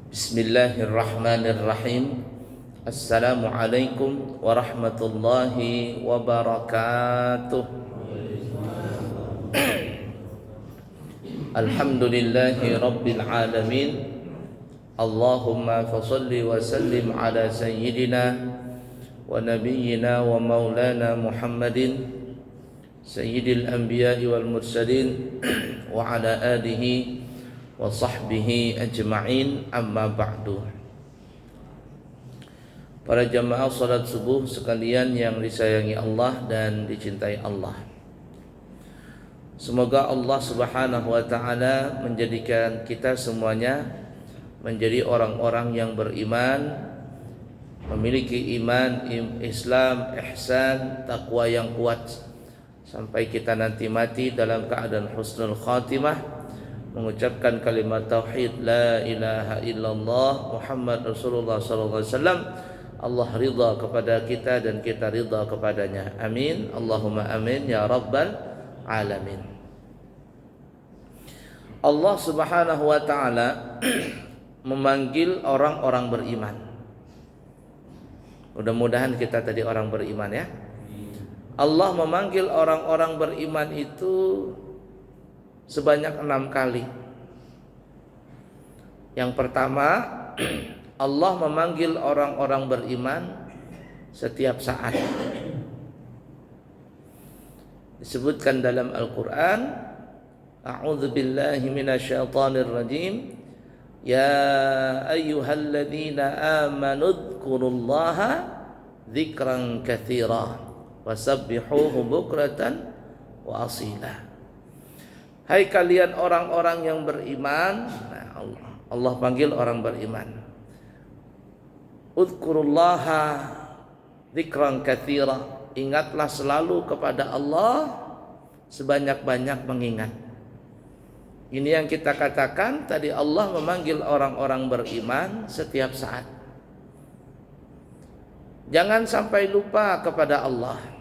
Bismillahirrahmanirrahim. Assalamualaikum warahmatullahi wabarakatuh. Alhamdulillahi rabbil alamin. Allahumma fasalli wa sallim ala sayyidina wa nabiyyina wa maulana Muhammadin sayyidil anbiya'i wal mursalin wa ala alihi wa sahbihi ajma'in, amma ba'du. Para jamaah salat subuh sekalian yang disayangi Allah dan dicintai Allah, semoga Allah subhanahu wa ta'ala menjadikan kita semuanya menjadi orang-orang yang beriman, memiliki iman, Islam, ihsan, takwa yang kuat, sampai kita nanti mati dalam keadaan husnul khatimah, mengucapkan kalimat tauhid la ilaha illallah Muhammad Rasulullah sallallahu alaihi wasallam. Allah ridha kepada kita dan kita ridha kepadanya. Amin. Allahumma amin ya rabbal alamin. Allah subhanahu wa ta'ala memanggil orang-orang beriman. Mudah-mudahan kita tadi orang beriman ya. Allah memanggil orang-orang beriman itu sebanyak 6 kali. Yang pertama, Allah memanggil orang-orang beriman setiap saat. Disebutkan dalam Al-Quran, A'udzu billahi minasyaitonir rajim, ya ayyuhalladzina amanu dzkurullaha dzikran katsira wasabbihuhu bukratan wa asila. Hai kalian orang-orang yang beriman, Allah panggil orang beriman. Udzkurullaha dzikran katsira, ingatlah selalu kepada Allah sebanyak-banyak mengingat. Ini yang kita katakan tadi, Allah memanggil orang-orang beriman setiap saat. Jangan sampai lupa kepada Allah.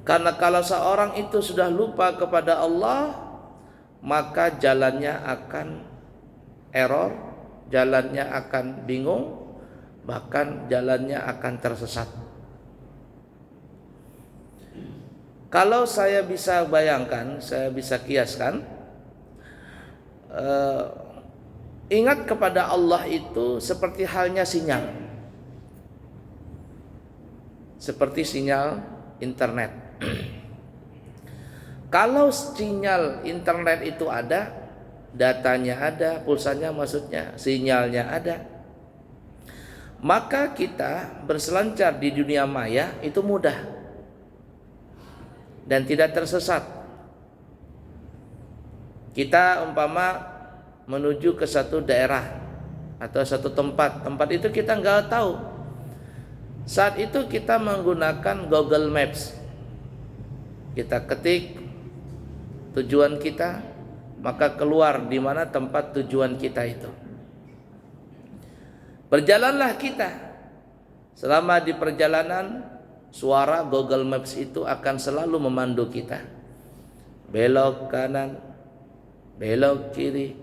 Karena kalau seorang itu sudah lupa kepada Allah, maka jalannya akan error, jalannya akan bingung, bahkan jalannya akan tersesat. Kalau saya bisa bayangkan, saya bisa kiaskan, ingat kepada Allah itu seperti halnya sinyal, seperti sinyal internet. Kalau sinyal internet itu ada, datanya ada, pulsanya maksudnya, sinyalnya ada, maka kita berselancar di dunia maya itu mudah dan tidak tersesat. Kita umpama menuju ke satu daerah atau satu tempat itu kita nggak tahu. Saat itu kita menggunakan Google Maps. Kita ketik tujuan kita, maka keluar di mana tempat tujuan kita itu. Berjalanlah kita. Selama di perjalanan, suara Google Maps itu akan selalu memandu kita. Belok kanan, belok kiri,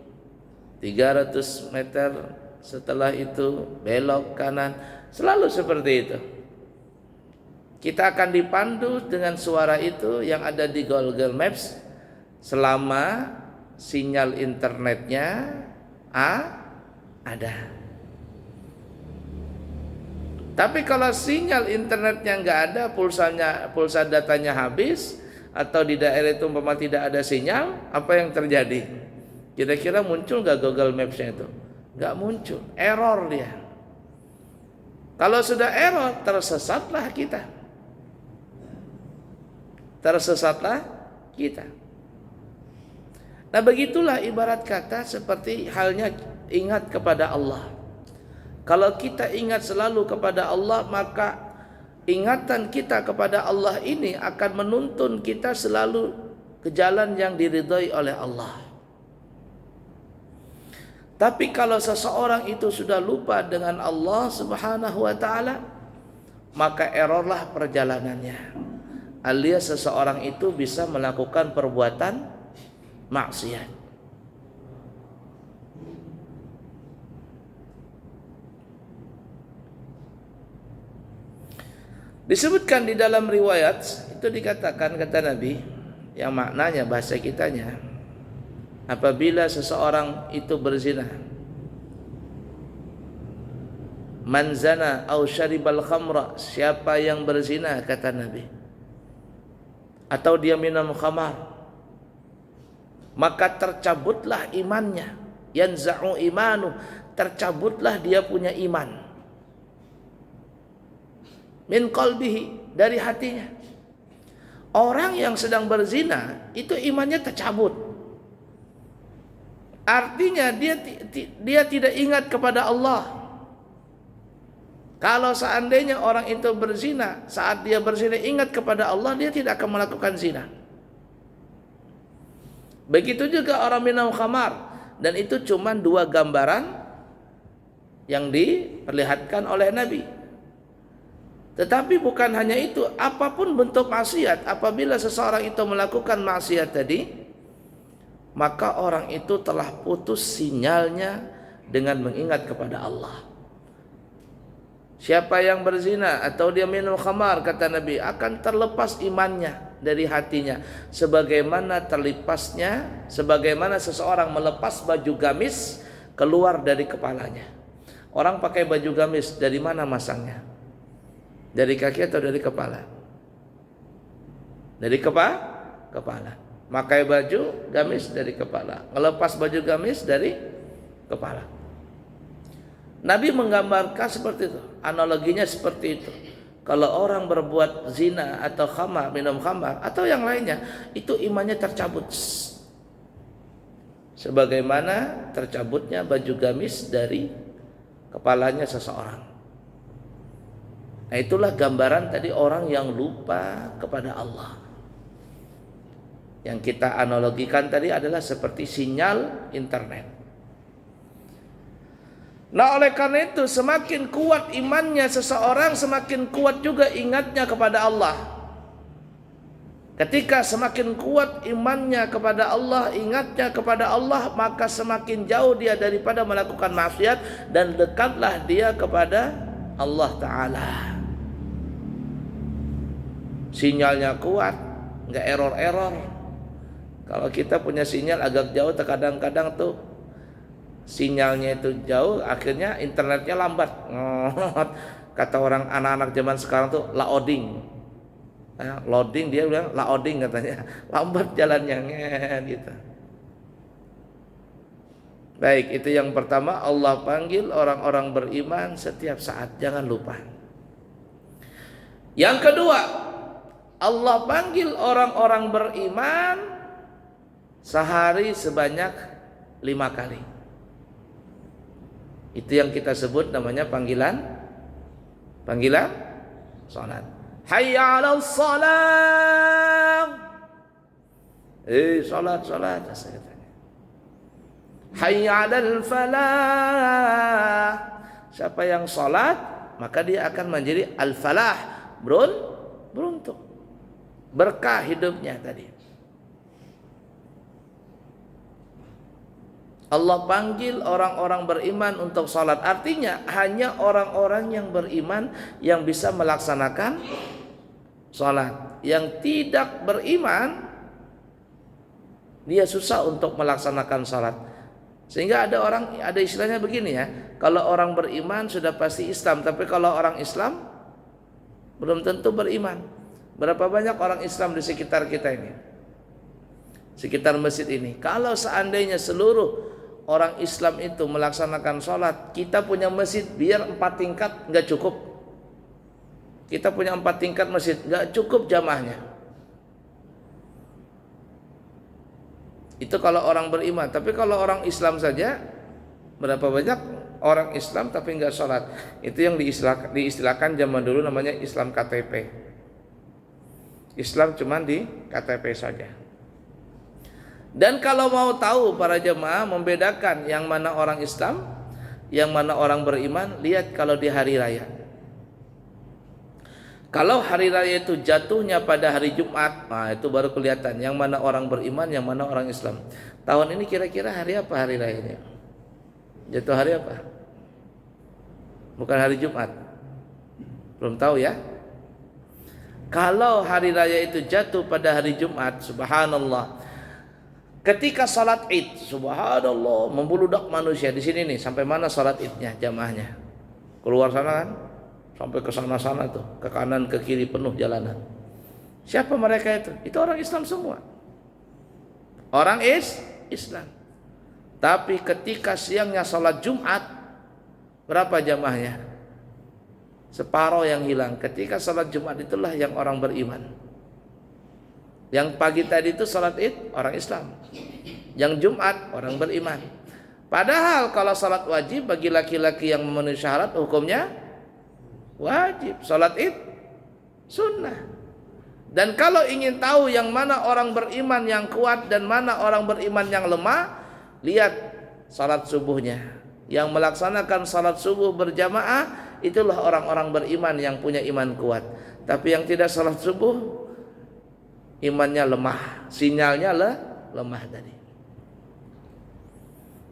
300 meter setelah itu belok kanan. Selalu seperti itu. Kita akan dipandu dengan suara itu yang ada di Google Maps selama sinyal internetnya ada. Tapi kalau sinyal internetnya nggak ada, pulsa datanya habis, atau di daerah itu umpama tidak ada sinyal, apa yang terjadi? Kira-kira muncul nggak Google Maps-nya itu? Nggak muncul, error dia. Kalau sudah error, tersesatlah kita. Nah, begitulah ibarat kata seperti halnya ingat kepada Allah. Kalau kita ingat selalu kepada Allah, maka ingatan kita kepada Allah ini akan menuntun kita selalu ke jalan yang diridhai oleh Allah. Tapi kalau seseorang itu sudah lupa dengan Allah subhanahu wa ta'ala, maka errorlah perjalanannya. Alias seseorang itu bisa melakukan perbuatan maksiat. Disebutkan di dalam riwayat itu dikatakan, kata Nabi, yang maknanya bahasa kitanya, apabila seseorang itu berzina, man zana au syaribal khamra, siapa yang berzina kata Nabi, atau dia minum khamar, maka tercabutlah imannya, yanza'u imanu, tercabutlah dia punya iman, min qalbihi, dari hatinya. Orang yang sedang berzina itu imannya tercabut. Artinya dia tidak ingat kepada Allah. Kalau seandainya orang itu berzina, saat dia berzina ingat kepada Allah, dia tidak akan melakukan zina. Begitu juga orang minum khamar, dan itu cuma dua gambaran yang diperlihatkan oleh Nabi. Tetapi bukan hanya itu, apapun bentuk maksiat, apabila seseorang itu melakukan maksiat tadi, maka orang itu telah putus sinyalnya dengan mengingat kepada Allah. Siapa yang berzina atau dia minum khamar, kata Nabi, akan terlepas imannya dari hatinya, sebagaimana seseorang melepas baju gamis keluar dari kepalanya. Orang pakai baju gamis, dari mana masangnya? Dari kaki atau dari kepala? Dari kepala. Pakai baju gamis dari kepala, ngelepas baju gamis dari kepala. Nabi menggambarkan seperti itu, analoginya seperti itu. Kalau orang berbuat zina atau khamar, minum khamar atau yang lainnya, itu imannya tercabut, sebagaimana tercabutnya baju gamis dari kepalanya seseorang. Nah, itulah gambaran tadi orang yang lupa kepada Allah. Yang kita analogikan tadi adalah seperti sinyal internet. Nah, oleh karena itu semakin kuat imannya seseorang, semakin kuat juga ingatnya kepada Allah. Ketika semakin kuat imannya kepada Allah, ingatnya kepada Allah, maka semakin jauh dia daripada melakukan maksiat dan dekatlah dia kepada Allah Ta'ala. Sinyalnya kuat, nggak error-error. Kalau kita punya sinyal agak jauh, terkadang-kadang tuh sinyalnya itu jauh, akhirnya internetnya lambat. Kata orang anak-anak zaman sekarang tuh laoding. Loading, dia bilang laoding katanya, lambat jalannya gitu. Baik, itu yang pertama, Allah panggil orang-orang beriman setiap saat, jangan lupa. Yang kedua, Allah panggil orang-orang beriman sehari sebanyak 5 kali. Itu yang kita sebut namanya panggilan salat. Hayya 'alas shalah. Salat katanya. Hayya 'alal falah. Siapa yang salat, maka dia akan menjadi al-falah, beruntung. Berkah hidupnya tadi. Allah panggil orang-orang beriman untuk salat. Artinya hanya orang-orang yang beriman yang bisa melaksanakan salat. Yang tidak beriman, dia susah untuk melaksanakan salat. Sehingga ada istilahnya begini ya, kalau orang beriman sudah pasti Islam, tapi kalau orang Islam belum tentu beriman. Berapa banyak orang Islam di sekitar kita ini, sekitar masjid ini. Kalau seandainya seluruh orang Islam itu melaksanakan sholat, kita punya masjid biar 4 tingkat nggak cukup. Kita punya 4 tingkat masjid, nggak cukup jamaahnya. Itu kalau orang beriman. Tapi kalau orang Islam saja, berapa banyak orang Islam tapi nggak sholat. Itu yang diistilahkan zaman dulu namanya Islam KTP. Islam cuma di KTP saja. Dan kalau mau tahu para jemaah membedakan yang mana orang Islam, yang mana orang beriman, lihat kalau di hari raya. Kalau hari raya itu jatuhnya pada hari Jumat, nah itu baru kelihatan yang mana orang beriman, yang mana orang Islam. Tahun ini kira-kira hari apa hari rayanya? Jatuh hari apa? Bukan hari Jumat. Belum tahu ya? Kalau hari raya itu jatuh pada hari Jumat, subhanallah. Ketika salat Id, subhanallah, membludak manusia di sini nih. Sampai mana salat Idnya, jamaahnya? Keluar sana kan? Sampai ke sana-sana tuh, ke kanan ke kiri penuh jalanan. Siapa mereka itu? Itu orang Islam semua. Orang Islam. Tapi ketika siangnya salat Jumat, berapa jamaahnya? Separuh yang hilang. Ketika salat Jumat itulah yang orang beriman. Yang pagi tadi itu salat Id orang Islam. Yang Jumat orang beriman. Padahal kalau salat wajib bagi laki-laki yang memenuhi syarat hukumnya wajib. Salat Id sunnah. Dan kalau ingin tahu yang mana orang beriman yang kuat dan mana orang beriman yang lemah, lihat salat subuhnya. Yang melaksanakan salat subuh berjamaah, itulah orang-orang beriman yang punya iman kuat. Tapi yang tidak salat subuh, imannya lemah, sinyalnya lemah tadi.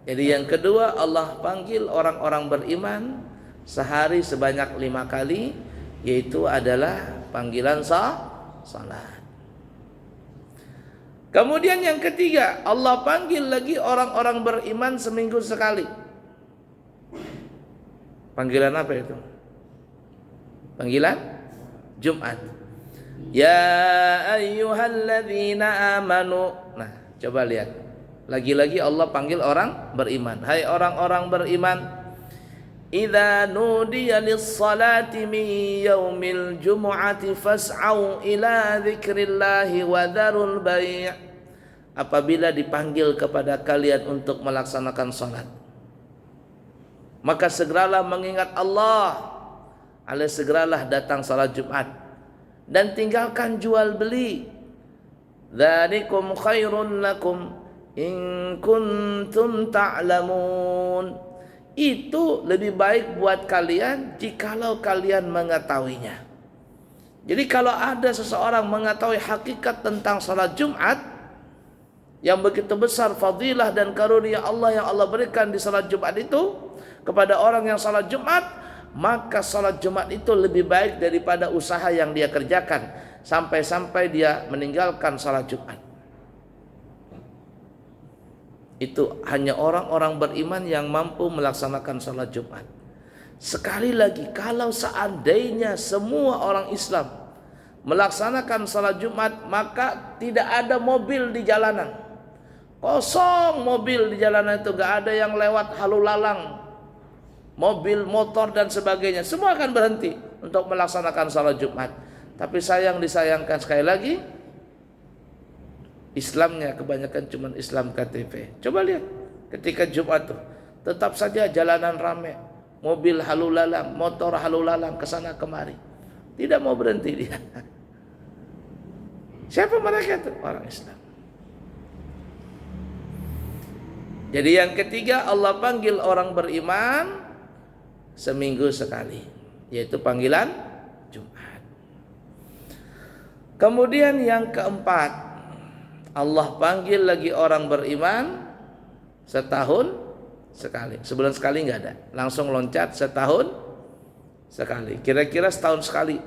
Jadi yang kedua, Allah panggil orang-orang beriman sehari sebanyak 5 kali, yaitu adalah panggilan salat. Kemudian yang ketiga, Allah panggil lagi orang-orang beriman seminggu sekali. Panggilan apa itu? Panggilan Jumat. Ya ayyuhalladzina amanu. Nah, coba lihat. Lagi-lagi Allah panggil orang beriman. Hai orang-orang beriman, idza nudiya lis-salati min yaumil jumu'ati fas'au ila dzikrillahi wa dzarul bai'. Apabila dipanggil kepada kalian untuk melaksanakan salat, maka segeralah mengingat Allah, alias segeralah datang salat Jumat dan tinggalkan jual beli. Dzalikum khairun lakum in kuntum ta'lamun. Itu lebih baik buat kalian jikalau kalian mengetahuinya. Jadi kalau ada seseorang mengetahui hakikat tentang salat Jumat yang begitu besar fadilah dan karunia Allah yang Allah berikan di salat Jumat itu kepada orang yang salat Jumat, maka salat Jumat itu lebih baik daripada usaha yang dia kerjakan sampai-sampai dia meninggalkan salat Jumat. Itu hanya orang-orang beriman yang mampu melaksanakan salat Jumat. Sekali lagi, kalau seandainya semua orang Islam melaksanakan salat Jumat, maka tidak ada mobil di jalanan. Kosong mobil di jalanan itu, gak ada yang lewat halu lalang, mobil, motor dan sebagainya, semua akan berhenti untuk melaksanakan salat Jumat. Tapi disayangkan sekali lagi, Islamnya kebanyakan cuma Islam KTP. Coba lihat ketika Jumat tuh, tetap saja jalanan ramai, mobil halu lalang, motor halu lalang kesana kemari, tidak mau berhenti dia. Siapa mereka itu? Orang Islam. Jadi yang ketiga, Allah panggil orang beriman seminggu sekali, yaitu panggilan Jumat. Kemudian yang keempat, Allah panggil lagi orang beriman setahun sekali. Sebulan sekali nggak ada, langsung loncat setahun sekali. Kira-kira setahun sekali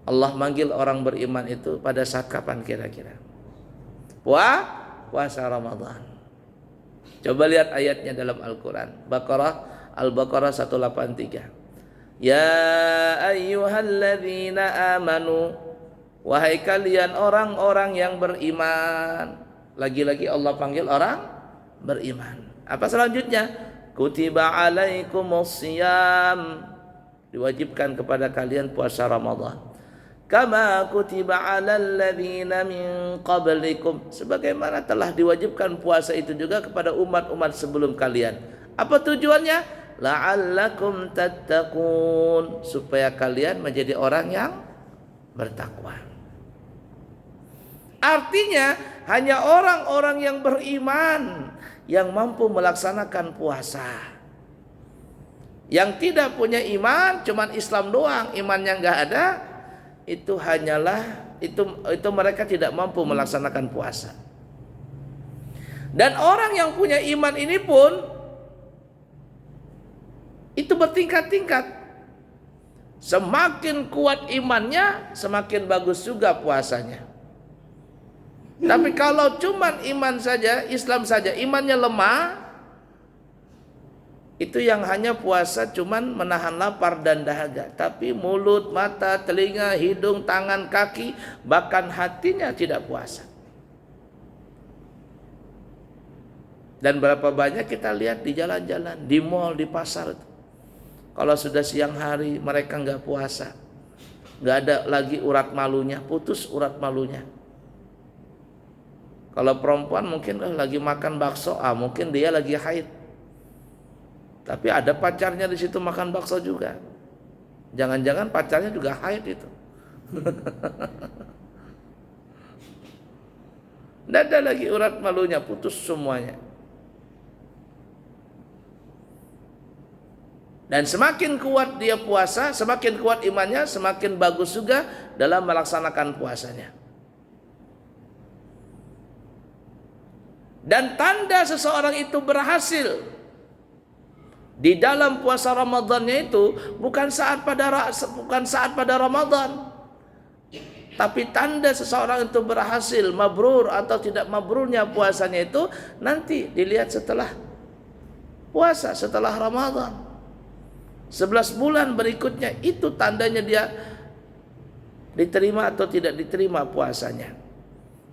Allah manggil orang beriman itu pada saat kapan kira-kira? Puasa Ramadan. Coba lihat ayatnya dalam Al-Quran. Al-Baqarah 183. Ya ayyuhalladzina amanu, wahai kalian orang-orang yang beriman. Lagi-lagi Allah panggil orang beriman. Apa selanjutnya? Kutiba alaikumusiyam, diwajibkan kepada kalian puasa Ramadan. Kama kutiba alal ladzina min qablikum, sebagaimana telah diwajibkan puasa itu juga kepada umat-umat sebelum kalian. Apa tujuannya? La'allakum tattaqun, supaya kalian menjadi orang yang bertakwa. Artinya hanya orang-orang yang beriman yang mampu melaksanakan puasa. Yang tidak punya iman, cuman Islam doang, imannya enggak ada, itu hanyalah itu mereka tidak mampu melaksanakan puasa. Dan orang yang punya iman ini pun itu bertingkat-tingkat. Semakin kuat imannya, semakin bagus juga puasanya. Tapi kalau cuman iman saja, Islam saja, imannya lemah, itu yang hanya puasa cuman menahan lapar dan dahaga. Tapi mulut, mata, telinga, hidung, tangan, kaki, bahkan hatinya tidak puasa. Dan berapa banyak kita lihat di jalan-jalan, di mall, di pasar. Kalau sudah siang hari mereka nggak puasa, nggak ada lagi urat malunya, putus urat malunya. Kalau perempuan mungkin lagi makan bakso, mungkin dia lagi haid. Tapi ada pacarnya di situ makan bakso juga. Jangan-jangan pacarnya juga haid itu. Tidak ada lagi urat malunya, putus semuanya. Dan semakin kuat dia puasa, semakin kuat imannya, semakin bagus juga dalam melaksanakan puasanya. Dan tanda seseorang itu berhasil di dalam puasa Ramadannya itu bukan saat pada Ramadan, tapi tanda seseorang itu berhasil, mabrur atau tidak mabrurnya puasanya itu nanti dilihat setelah puasa, setelah Ramadan. 11 bulan berikutnya itu tandanya dia diterima atau tidak diterima puasanya.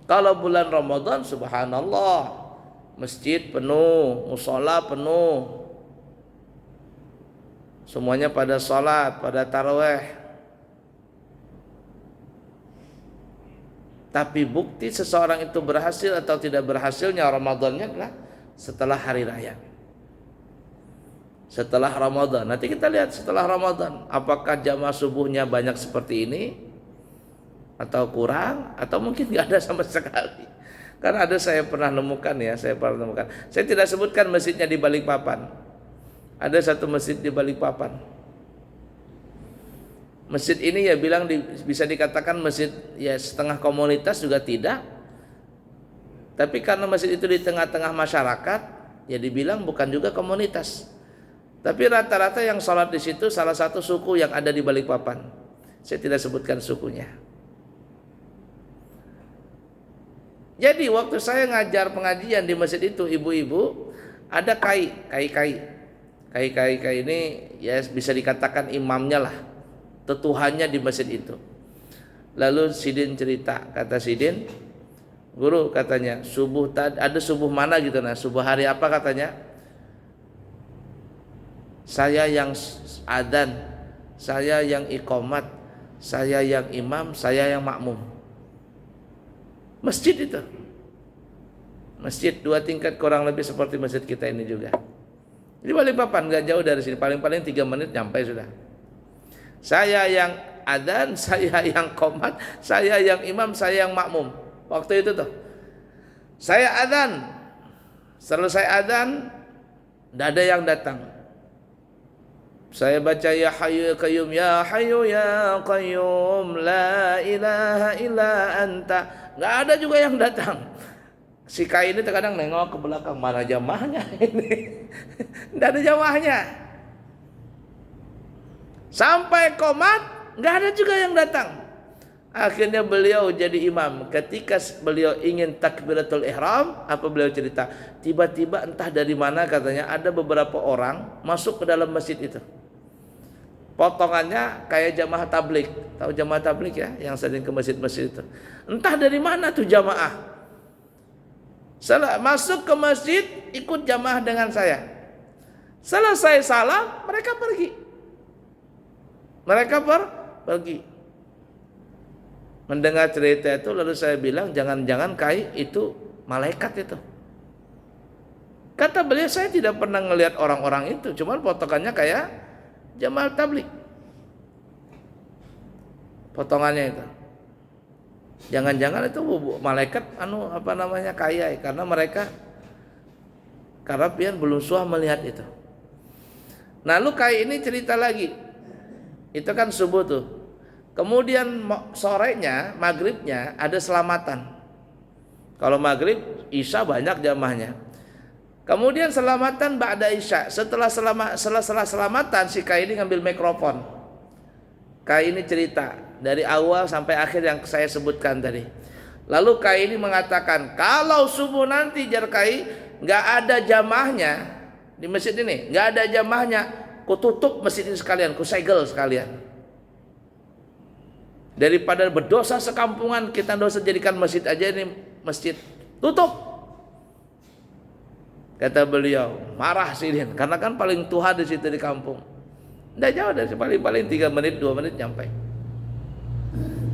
Kalau bulan Ramadan, subhanallah, masjid penuh, mushola penuh, semuanya pada sholat, pada tarawih. Tapi bukti seseorang itu berhasil atau tidak berhasilnya Ramadannya adalah setelah hari raya, setelah Ramadan. Nanti kita lihat setelah Ramadan, apakah jamaah subuhnya banyak seperti ini atau kurang, atau mungkin nggak ada sama sekali. Karena ada saya pernah nemukan. Saya tidak sebutkan masjidnya di Balikpapan. Ada satu masjid di Balikpapan. Masjid ini ya bisa dikatakan masjid ya setengah komunitas juga tidak. Tapi karena masjid itu di tengah-tengah masyarakat, ya dibilang bukan juga komunitas. Tapi rata-rata yang sholat di situ salah satu suku yang ada di Balikpapan. Saya tidak sebutkan sukunya. Jadi waktu saya ngajar pengajian di masjid itu, ibu-ibu, ada kai ini ya bisa dikatakan imamnya lah, tetuhannya di masjid itu. Lalu Sidin cerita, kata Sidin, guru katanya, subuh tadi ada subuh mana gitu, nah subuh hari apa katanya? Saya yang adzan, saya yang iqamat, saya yang imam, saya yang makmum. Masjid itu, masjid 2 tingkat kurang lebih seperti masjid kita ini juga. Di Balikpapan nggak jauh dari sini, paling-paling 3 menit nyampe sudah. Saya yang adzan, saya yang qomat, saya yang imam, saya yang makmum. Waktu itu tuh, saya adzan, selesai adzan, tidak ada yang datang. Saya baca ya hayyu ya qayyum, ya hayyu ya qayyum, la ilaha illa anta. Nggak ada juga yang datang. Si kai ini terkadang nengok ke belakang, mana jamaahnya ini? Nggak ada jamaahnya. Sampai qomat, nggak ada juga yang datang. Akhirnya beliau jadi imam. Ketika beliau ingin takbiratul ihram, apa beliau cerita? Tiba-tiba entah dari mana katanya ada beberapa orang masuk ke dalam masjid itu. Potongannya kayak jamaah tablik. Tahu jamaah tablik ya, yang sering ke masjid-masjid itu. Entah dari mana tuh jamaah. Masuk ke masjid, ikut jamaah dengan saya. Selesai salam, mereka pergi. Pergi. Mendengar cerita itu, lalu saya bilang, jangan-jangan kai itu malaikat itu. Kata beliau, saya tidak pernah ngelihat orang-orang itu, cuman potongannya kayak jamaah tablik. Potongannya itu. Jangan-jangan itu malaikat kaya, karena mereka pian belum suah melihat itu. Nah, lu kai ini cerita lagi. Itu kan subuh tuh. Kemudian sorenya, maghribnya ada selamatan. Kalau maghrib, isya banyak jamaahnya. Kemudian selamatan ba'da isya. Setelah selamatan si kai ini ngambil mikrofon. Kai ini cerita dari awal sampai akhir yang saya sebutkan tadi. Lalu Kai ini mengatakan, kalau subuh nanti jar Kai nggak ada jamaahnya di masjid ini, nggak ada jamaahnya, ku tutup masjid ini sekalian, ku segel sekalian. Daripada berdosa sekampungan, kita dosa jadikan masjid aja ini masjid, tutup. Kata beliau, marah Sidin, karena kan paling tua di situ di kampung. Tidak jauh dari paling 3 menit 2 menit nyampe.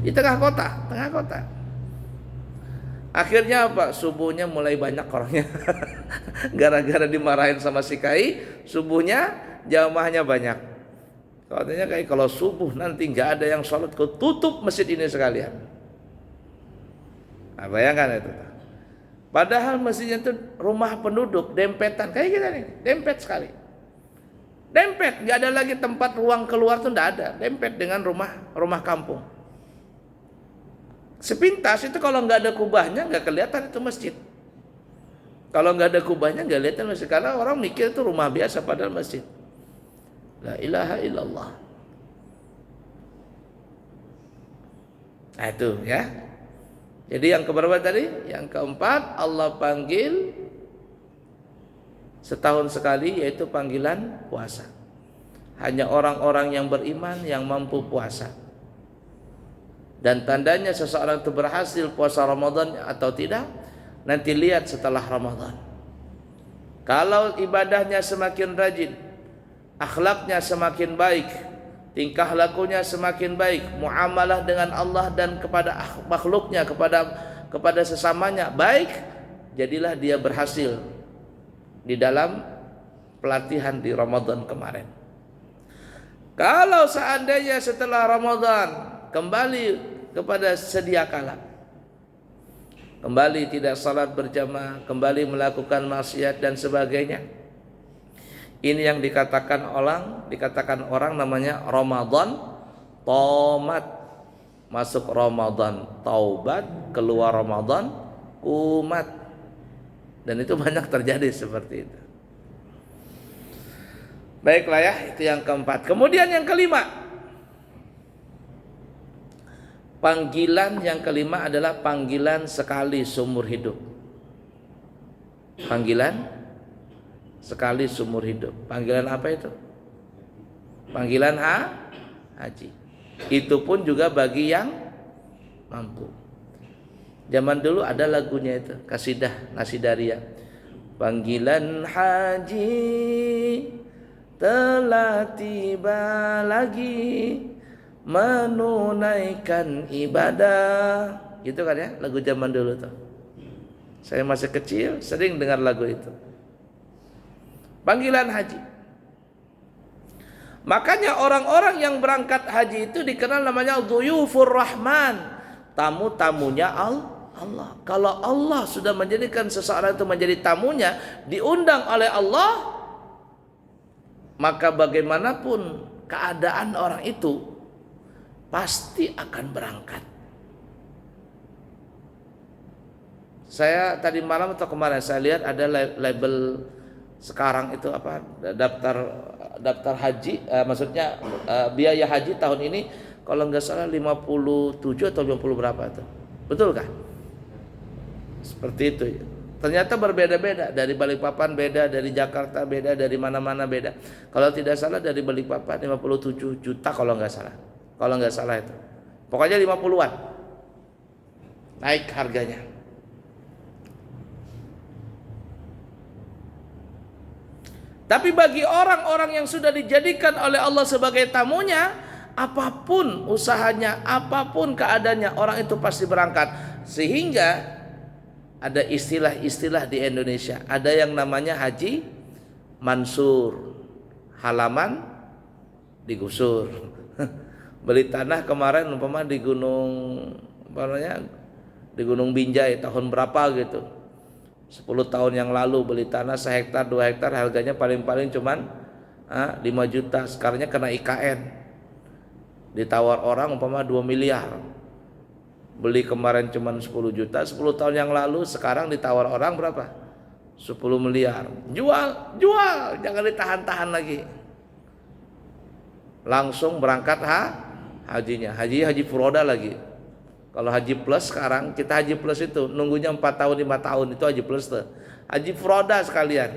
Di tengah kota, tengah kota. Akhirnya apa? Subuhnya mulai banyak orangnya. Gara-gara dimarahin sama si Kai, subuhnya jamaahnya banyak. Katanya kayak kalau subuh nanti nggak ada yang sholat, kau tutup masjid ini sekalian. Nah, bayangkan itu. Padahal masjidnya itu rumah penduduk, dempetan kayak kita nih, dempet sekali. Dempet, nggak ada lagi tempat ruang keluar tuh nggak ada, dempet dengan rumah kampung. Sepintas itu kalau nggak ada kubahnya nggak kelihatan itu masjid. Kalau nggak ada kubahnya nggak kelihatan masjid, karena orang mikir itu rumah biasa padahal masjid. La ilaha illallah. Nah itu ya. Jadi yang keberapa tadi? Yang keempat, Allah panggil setahun sekali, yaitu panggilan puasa. Hanya orang-orang yang beriman yang mampu puasa. Dan tandanya seseorang itu berhasil puasa Ramadan atau tidak, nanti lihat setelah Ramadan. Kalau ibadahnya semakin rajin, akhlaknya semakin baik, tingkah lakunya semakin baik, muamalah dengan Allah dan kepada makhluknya, kepada sesamanya baik, jadilah dia berhasil di dalam pelatihan di Ramadan kemarin. Kalau seandainya setelah Ramadan kembali kepada sedia kala, kembali tidak salat berjamaah, kembali melakukan maksiat dan sebagainya, ini yang dikatakan orang namanya Ramadan tomat. Masuk Ramadan taubat, keluar Ramadan kumat. Dan itu banyak terjadi seperti itu. Baiklah ya, itu yang keempat. Kemudian yang kelima, panggilan yang kelima adalah panggilan sekali seumur hidup. Panggilan sekali seumur hidup. Panggilan apa itu? Panggilan haji. Itu pun juga bagi yang mampu. Zaman dulu ada lagunya itu, Kasidah Nasidaria. Panggilan haji telah tiba lagi, menunaikan ibadah. Gitu kan ya, lagu zaman dulu tuh. Saya masih kecil sering dengar lagu itu. Panggilan haji. Makanya orang-orang yang berangkat haji itu dikenal namanya Dhuyufur Rahman, tamu-tamunya Allah. Kalau Allah sudah menjadikan seseorang itu menjadi tamunya, diundang oleh Allah, maka bagaimanapun keadaan orang itu pasti akan berangkat. Saya tadi malam atau kemarin saya lihat ada label sekarang itu apa, daftar haji, maksudnya biaya haji tahun ini kalau nggak salah 57 atau 50 berapa itu, betul kah? Seperti itu. Ternyata berbeda-beda, dari Balikpapan beda, dari Jakarta beda, dari mana-mana beda. Kalau tidak salah dari Balikpapan 57 juta kalau nggak salah itu, pokoknya 50-an naik harganya. Tapi bagi orang-orang yang sudah dijadikan oleh Allah sebagai tamunya, apapun usahanya, apapun keadaannya, orang itu pasti berangkat. Sehingga ada istilah-istilah di Indonesia. Ada yang namanya haji mansur, halaman digusur. Beli tanah kemarin umpama di Gunung Binjai tahun berapa gitu, 10 tahun yang lalu beli tanah 1 hektar 2 hektar harganya paling-paling cuman 5 juta. Sekarangnya kena IKN, ditawar orang umpama 2 miliar. Beli kemarin cuman 10 juta, 10 tahun yang lalu, sekarang ditawar orang berapa? 10 miliar. Jual, jangan ditahan-tahan lagi. Langsung berangkat hajinya. Haji furoda lagi. Kalau haji plus sekarang, kita haji plus itu nunggunya 4 tahun 5 tahun, itu haji plus tuh. Haji furoda sekalian.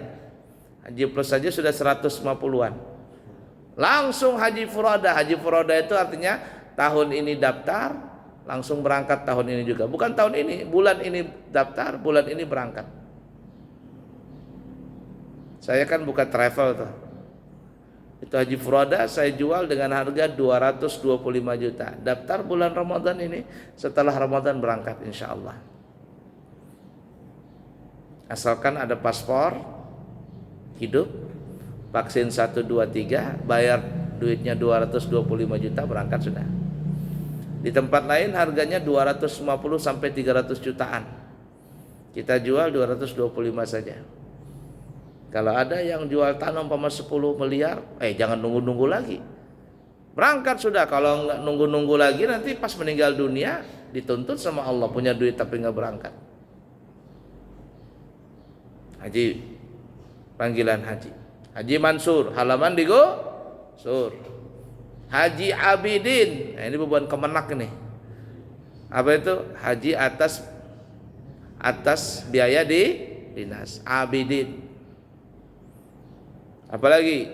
Haji plus saja sudah 150-an. Langsung haji furoda. Haji furoda itu artinya tahun ini daftar, langsung berangkat tahun ini juga. Bukan tahun ini, bulan ini daftar, bulan ini berangkat. Saya kan bukan travel tuh. Itu haji furoda saya jual dengan harga 225 juta. Daftar bulan Ramadan ini, setelah Ramadan berangkat insya Allah. Asalkan ada paspor hidup, vaksin 1, 2, 3, bayar duitnya 225 juta, berangkat sudah. Di tempat lain harganya 250 sampai 300 jutaan. Kita jual 225 saja. Kalau ada yang jual tanah umpama 10 miliar, jangan nunggu-nunggu lagi. Berangkat sudah. Kalau nggak nunggu-nunggu lagi, nanti pas meninggal dunia dituntut sama Allah, punya duit tapi nggak berangkat. Haji, panggilan haji. Haji Mansur, halaman digusur. Haji Abidin, nah ini beban kemenak ini. Apa itu? Haji atas biaya di dinas. Abidin. Apalagi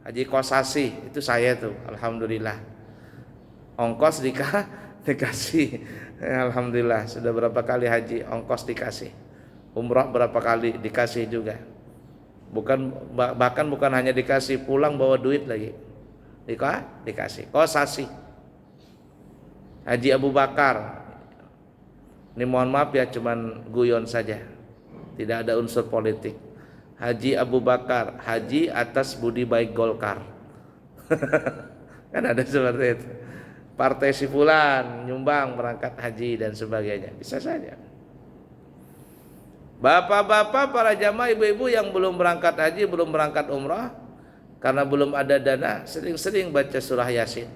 haji kosasi, itu saya tuh, alhamdulillah. Ongkos dikasih, alhamdulillah. Sudah berapa kali haji, ongkos dikasih. Umrah berapa kali dikasih juga. Bahkan bukan hanya dikasih, pulang bawa duit lagi. Dikasih. Kosasi. Haji Abu Bakar. Ini mohon maaf ya, cuman guyon saja. Tidak ada unsur politik. Haji Abu Bakar, haji atas budi baik Golkar. Kan ada seperti itu. Partai si fulan nyumbang berangkat haji dan sebagainya. Bisa saja. Bapak-bapak, para jamaah, ibu-ibu yang belum berangkat haji, belum berangkat umrah, karena belum ada dana, sering-sering baca surah Yasin.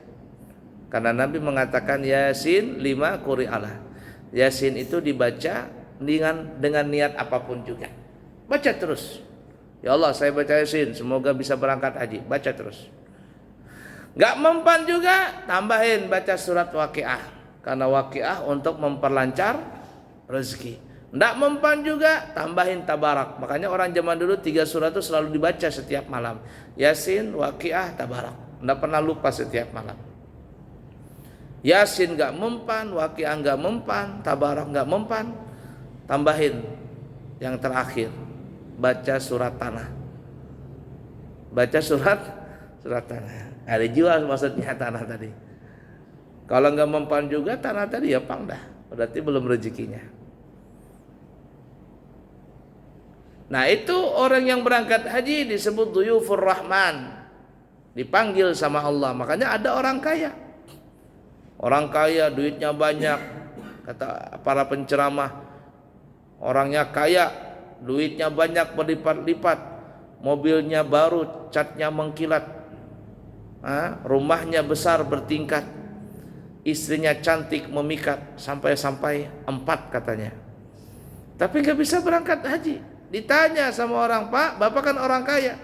Karena Nabi mengatakan Yasin 5 quri'alah. Yasin itu dibaca dengan niat apapun juga. Baca terus. Ya Allah, saya baca Yasin, semoga bisa berangkat haji. Baca terus. Gak mempan juga, tambahin baca surat Waqiah. Karena Waqiah untuk memperlancar rezeki. Gak mempan juga, tambahin Tabarak. Makanya orang zaman dulu 3 surat itu selalu dibaca setiap malam. Yasin, Waqiah, Tabarak. Gak pernah lupa setiap malam. Yasin gak mempan, Waqiah gak mempan, Tabarak gak mempan, tambahin yang terakhir, baca surat tanah. Baca surat tanah. Ada jual maksudnya tanah tadi. Kalau nggak mempan juga tanah tadi, ya pangdah. Berarti belum rezekinya. Nah, itu orang yang berangkat haji disebut duyufur rahman. Dipanggil sama Allah. Makanya ada orang kaya. Orang kaya duitnya banyak. Kata para penceramah, orangnya kaya, duitnya banyak berlipat-lipat, mobilnya baru, catnya mengkilat, rumahnya besar bertingkat, istrinya cantik memikat, sampai 4 katanya. Tapi gak bisa berangkat haji. Ditanya sama orang, Pak, Bapak kan orang kaya,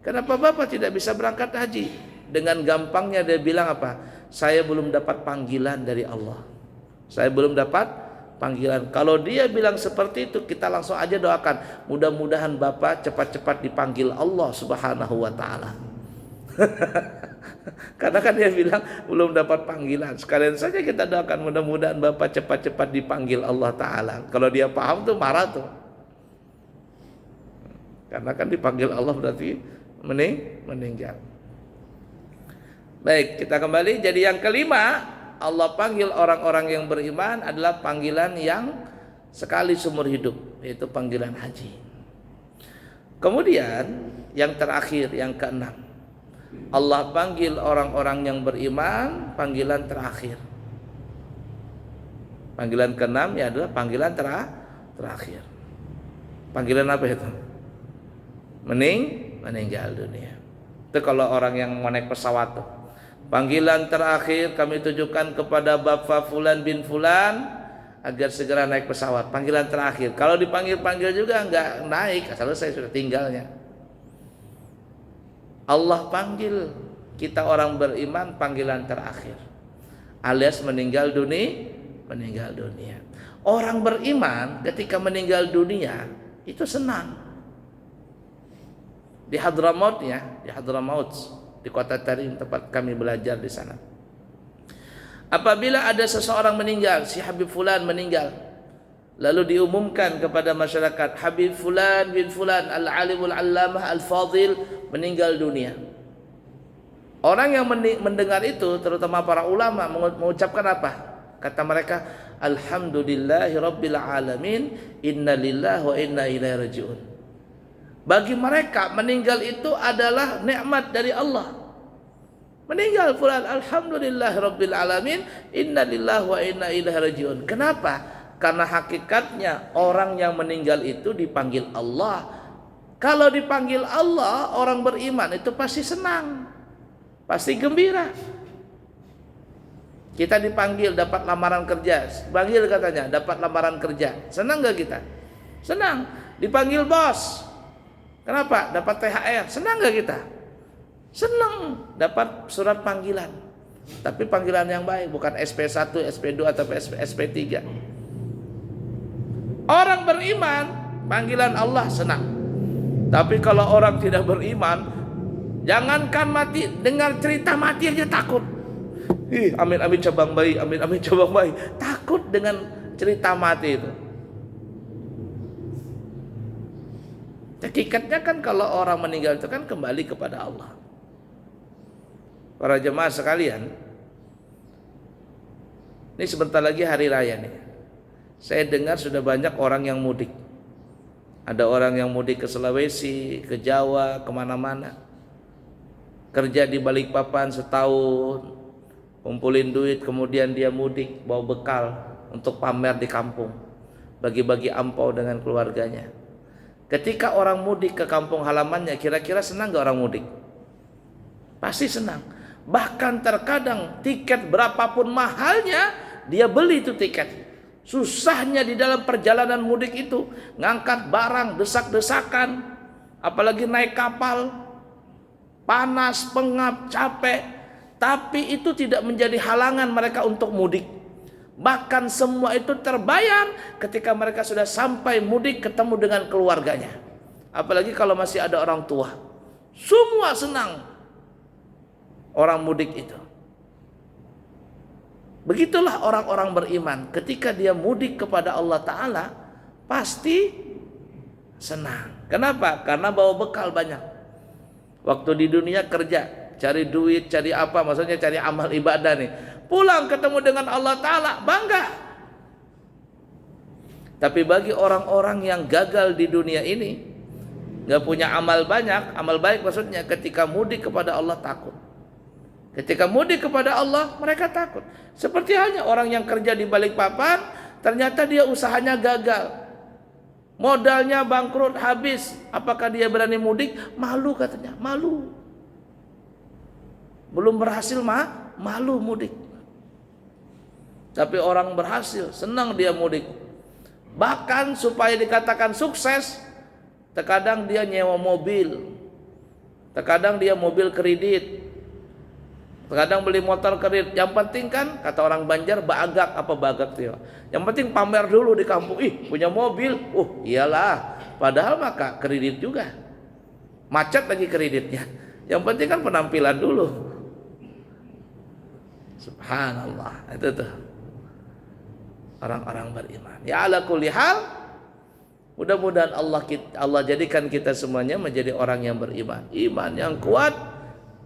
kenapa Bapak tidak bisa berangkat haji? Dengan gampangnya dia bilang apa? Saya belum dapat panggilan dari Allah. Saya belum dapat panggilan. Kalau dia bilang seperti itu, kita langsung aja doakan, mudah-mudahan Bapak cepat-cepat dipanggil Allah Subhanahu wa taala. Karena kan dia bilang belum dapat panggilan. Sekalian saja kita doakan, mudah-mudahan Bapak cepat-cepat dipanggil Allah taala. Kalau dia paham tuh marah tuh. Karena kan dipanggil Allah berarti meninggal. Baik, kita kembali. Jadi yang kelima, Allah panggil orang-orang yang beriman adalah panggilan yang sekali seumur hidup, yaitu panggilan haji. Kemudian yang terakhir, yang keenam, Allah panggil orang-orang yang beriman panggilan terakhir. Panggilan keenam ya adalah panggilan terakhir. Panggilan apa itu? Meninggal dunia. Itu kalau orang yang mau naik pesawat tuh. Panggilan terakhir kami tujukan kepada Bapak Fulan bin Fulan agar segera naik pesawat. Panggilan terakhir. Kalau dipanggil-panggil juga enggak naik, selesai sudah tinggalnya. Allah panggil kita orang beriman panggilan terakhir. alias meninggal dunia. Orang beriman ketika meninggal dunia itu senang. Di Hadramaut di kota Tarim tempat kami belajar di sana. Apabila ada seseorang meninggal, si Habib Fulan meninggal, lalu diumumkan kepada masyarakat, Habib Fulan bin Fulan al-alimul allamah al-fadil meninggal dunia. Orang yang mendengar itu, terutama para ulama, mengucapkan apa? Kata mereka, alhamdulillahi rabbil alamin, inna lillahi wa inna ilaihi raji'un. Bagi mereka meninggal itu adalah nikmat dari Allah. Meninggal fulan, alhamdulillahi rabbil alamin, inna lillahi wa inna ilaihi raji'un. Kenapa? Karena hakikatnya orang yang meninggal itu dipanggil Allah. Kalau dipanggil Allah, orang beriman itu pasti senang, pasti gembira. Kita dipanggil dapat lamaran kerja, panggil katanya dapat lamaran kerja, senang gak kita? Senang. Dipanggil bos, kenapa? Dapat THR, senang gak kita? Senang. Dapat surat panggilan, tapi panggilan yang baik, bukan SP1, SP2 atau SP3. Orang beriman panggilan Allah senang. Tapi kalau orang tidak beriman, jangankan mati, dengar cerita mati aja takut. Amin amin cabang bayi, amin amin cabang bayi. Takut dengan cerita mati itu. Hakikatnya kan kalau orang meninggal itu kan kembali kepada Allah. Para jemaah sekalian, ini sebentar lagi hari raya nih. Saya dengar sudah banyak orang yang mudik. Ada orang yang mudik ke Sulawesi, ke Jawa, kemana-mana. Kerja di Balikpapan setahun, kumpulin duit, kemudian dia mudik, bawa bekal untuk pamer di kampung, bagi-bagi ampau dengan keluarganya. Ketika orang mudik ke kampung halamannya, kira-kira senang gak orang mudik? Pasti senang. Bahkan terkadang tiket berapapun mahalnya, dia beli itu tiket. Susahnya di dalam perjalanan mudik itu, ngangkat barang, desak-desakan, apalagi naik kapal, panas, pengap, capek. Tapi itu tidak menjadi halangan mereka untuk mudik. Bahkan semua itu terbayar ketika mereka sudah sampai mudik, ketemu dengan keluarganya. Apalagi kalau masih ada orang tua. Semua senang orang mudik itu. Begitulah orang-orang beriman, ketika dia mudik kepada Allah Ta'ala pasti senang. Kenapa? Karena bawa bekal banyak. Waktu di dunia kerja, cari duit, cari apa, maksudnya cari amal ibadah nih. Pulang ketemu dengan Allah Ta'ala, bangga. Tapi bagi orang-orang yang gagal di dunia ini, gak punya amal banyak, amal baik maksudnya, ketika mudik kepada Allah takut. Ketika mudik kepada Allah, mereka takut. Seperti halnya orang yang kerja di Balikpapan, ternyata dia usahanya gagal. Modalnya bangkrut, habis. Apakah dia berani mudik? Malu katanya, malu. Belum berhasil malu mudik. Tapi orang berhasil, senang dia mudik. Bahkan supaya dikatakan sukses, terkadang dia nyewa mobil. Terkadang dia mobil kredit. Kadang beli motor kredit. Yang penting kan kata orang Banjar bagak apa bagak tuh. Yang penting pamer dulu di kampung. Ih, punya mobil. Iyalah. Padahal maka kredit juga. Macet lagi kreditnya. Yang penting kan penampilan dulu. Subhanallah. Itu tuh orang-orang beriman. Ya ala kulli hal, mudah-mudahan Allah jadikan kita semuanya menjadi orang yang beriman. Iman yang kuat,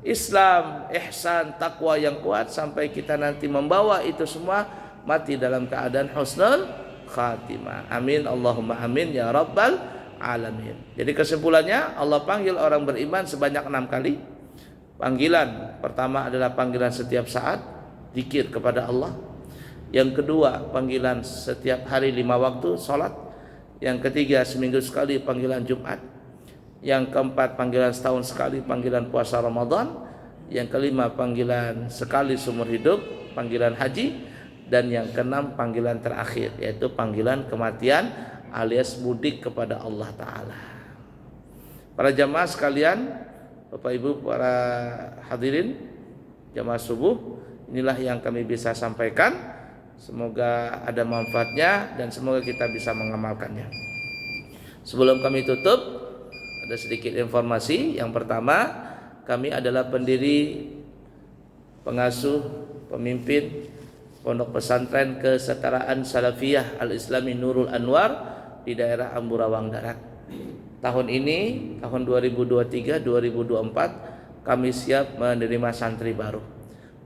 Islam, ihsan, takwa yang kuat, sampai kita nanti membawa itu semua mati dalam keadaan husnul khatimah. Amin Allahumma amin ya rabbal alamin. Jadi kesimpulannya, Allah panggil orang beriman sebanyak 6 kali. Panggilan pertama adalah panggilan setiap saat, zikir kepada Allah. Yang kedua, panggilan setiap hari 5 waktu salat. Yang ketiga, seminggu sekali panggilan Jumat. Yang keempat, panggilan setahun sekali, panggilan puasa Ramadan. Yang kelima, panggilan sekali seumur hidup, panggilan haji. Dan yang keenam, panggilan terakhir, yaitu panggilan kematian alias mudik kepada Allah Ta'ala. Para jamaah sekalian, Bapak Ibu, para hadirin jamaah subuh Inilah yang kami bisa sampaikan. Semoga ada manfaatnya dan semoga kita bisa mengamalkannya. Sebelum kami tutup, ada sedikit informasi. Yang pertama, kami adalah pendiri, pengasuh, pemimpin Pondok Pesantren Kesetaraan Salafiyah Al-Islami Nurul Anwar di daerah Amburawang Darat. Tahun ini, tahun 2023-2024, kami siap menerima santri baru.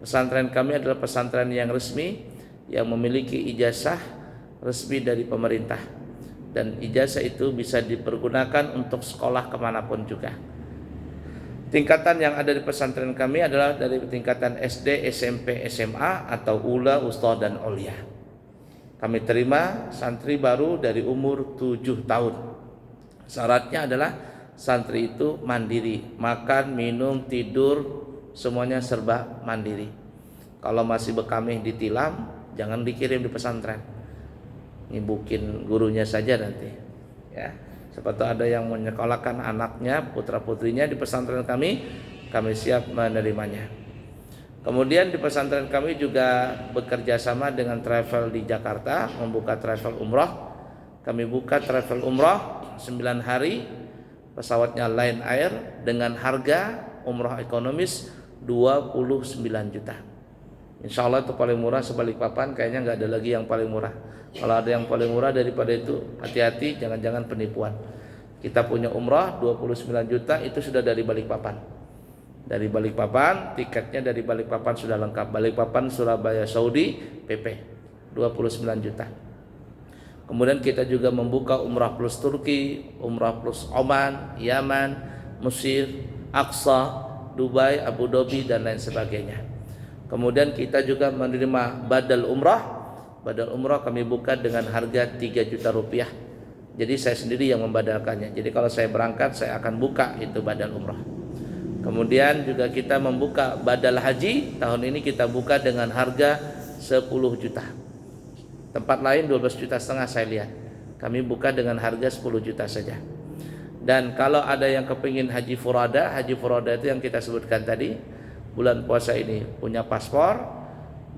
Pesantren kami adalah pesantren yang resmi, yang memiliki ijazah resmi dari pemerintah. Dan ijazah itu bisa dipergunakan untuk sekolah kemanapun juga. Tingkatan yang ada di pesantren kami adalah dari tingkatan SD, SMP, SMA atau ula, ustadz dan aulia. Kami terima santri baru dari umur 7 tahun. Syaratnya adalah santri itu mandiri, makan, minum, tidur, semuanya serba mandiri. Kalau masih bekamih ditilam, jangan dikirim di pesantren. Nyibukin gurunya saja nanti. Ya. Seperti ada yang menyekolahkan anaknya, putra-putrinya di pesantren kami siap menerimanya. Kemudian di pesantren kami juga bekerja sama dengan travel di Jakarta, membuka travel umroh. Kami buka travel umroh 9 hari, pesawatnya Lion Air dengan harga umroh ekonomis 29 juta. Insya Allah itu paling murah sebalikpapan, kayaknya nggak ada lagi yang paling murah. Kalau ada yang paling murah daripada itu, hati-hati, jangan-jangan penipuan. Kita punya umrah 29 juta itu sudah dari Balikpapan. Dari Balikpapan, tiketnya dari Balikpapan sudah lengkap. Balikpapan Surabaya Saudi PP 29 juta. Kemudian kita juga membuka umrah plus Turki, umrah plus Oman, Yaman, Mesir, Aqsa, Dubai, Abu Dhabi dan lain sebagainya. Kemudian kita juga menerima badal umrah. Badal umrah kami buka dengan harga 3 juta rupiah. Jadi saya sendiri yang membadalkannya. Jadi kalau saya berangkat saya akan buka itu badal umrah. Kemudian juga kita membuka badal haji. Tahun ini kita buka dengan harga 10 juta. Tempat lain 12 juta setengah saya lihat. Kami buka dengan harga 10 juta saja. Dan kalau ada yang kepingin haji furada itu yang kita sebutkan tadi, bulan puasa ini punya paspor,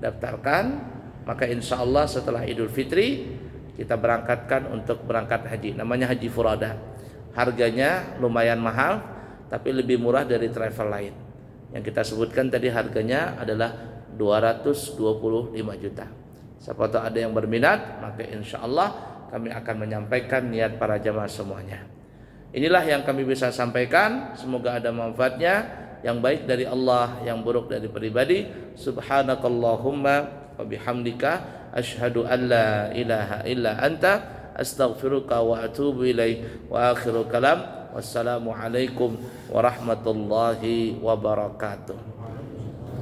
daftarkan, maka insya Allah setelah Idul Fitri kita berangkatkan untuk berangkat haji. Namanya haji furada. Harganya lumayan mahal, tapi lebih murah dari travel lain. Yang kita sebutkan tadi harganya adalah 225 juta. Siapa tahu ada yang berminat, maka insya Allah kami akan menyampaikan niat para jamaah semuanya. Inilah yang kami bisa sampaikan. Semoga ada manfaatnya, yang baik dari Allah, yang buruk dari pribadi. Subhanakallahumma wa bihamdika asyhadu an la ilaha illa anta astaghfiruka wa atubu ilaik. Wa akhiru kalam, wassalamu alaikum warahmatullahi wabarakatuh.